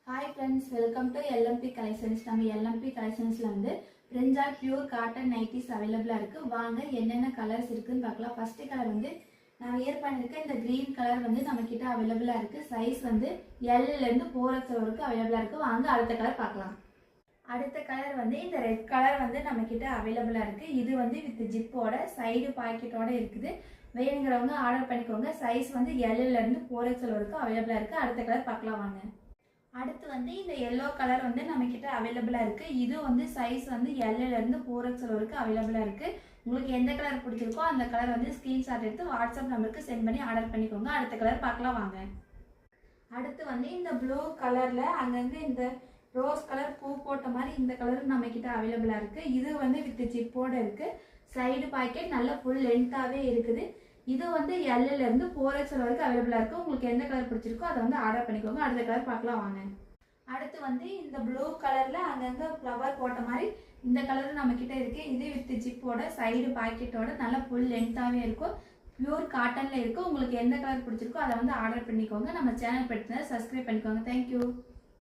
Hi friends, welcome to LMP Collections. நம்ம LMP Collectionsல வந்து பிரிஞ்சால் pure cotton nighties அவைலபிளா இருக்கு. வாங்க என்னென்ன கலர்ஸ் இருக்குன்னு பார்க்கலாம். ஃபர்ஸ்ட் கலர் வந்து நான் வியர் பண்ணிருக்க இந்த கிரீன் கலர் வந்து நம்ம கிட்ட அவைலபிளா இருக்கு. சைஸ் வந்து L ல இருந்து 4XL வரைக்கும் அவைலபிளா இருக்கு. வாங்க அடுத்த கலர் பார்க்கலாம். அடுத்த கலர் வந்து இந்த ரெட் கலர் வந்து நம்ம கிட்ட அவைலபிளா இருக்கு. இது வந்து வித் ஜிப்போட சைடு பாக்கெட்டோட இருக்குது. வேணுங்கிறவங்க ஆர்டர் பண்ணிக்கோங்க. சைஸ் வந்து L ல இருந்து 4XL வரைக்கும் அவைலபிளா இருக்கு. அடுத்த கலர் பார்க்கலாம் வாங்க. அடுத்து வந்து இந்த எல்லோ கலர் வந்து நம்ம கிட்ட அவைலபிளா இருக்கு. இது வந்து சைஸ் வந்து L ல இருந்து 4XL வரைக்கும் அவைலபிளா இருக்கு. உங்களுக்கு எந்த கலர் பிடிச்சிருக்கோ அந்த கலர் வந்து ஸ்கிரீன்ஷாட் எடுத்து வாட்ஸ்அப் நம்பருக்கு சென்ட் பண்ணி ஆர்டர் பண்ணிக்கோங்க. அடுத்த கலர் பார்க்கலாம் வாங்க. அடுத்து வந்து இந்த ப்ளூ கலர்ல அங்கங்க இந்த ரோஸ் கலர் பூ போட்ட மாதிரி இந்த கலர் நம்ம கிட்ட அவைலபிளா இருக்கு. இது வந்து வித் ஜிப்போட இருக்கு. சைடு பாக்கெட் நல்ல ஃபுல் லென்த்தாவே இருக்குது. இது வந்து L ல இருந்து 4XL வரைக்கும் அவைலபிளா இருக்கு. உங்களுக்கு எந்த கலர் பிடிச்சிருக்கோ அதை வந்து ஆர்டர் பண்ணிக்கோங்க. அடுத்த கலர் பார்க்கலாம் வாங்க. அடுத்து வந்து இந்த ப்ளூ கலர்ல அங்கங்க ஃப்ளவர் போட்ட மாதிரி இந்த கலர் நம்ம கிட்ட இருக்கு. இது வித் ஜிப்போட சைடு பாக்கெட்டோட நல்ல ஃபுல் லென்த்தாவே இருக்கும். பியூர் காட்டன்ல இருக்கு. உங்களுக்கு எந்த கலர் பிடிச்சிருக்கோ அதை வந்து ஆர்டர் பண்ணிக்கோங்க. நம்ம சேனல் படுத்தினா சப்ஸ்கிரைப் பண்ணிக்கோங்க. தேங்க்யூ.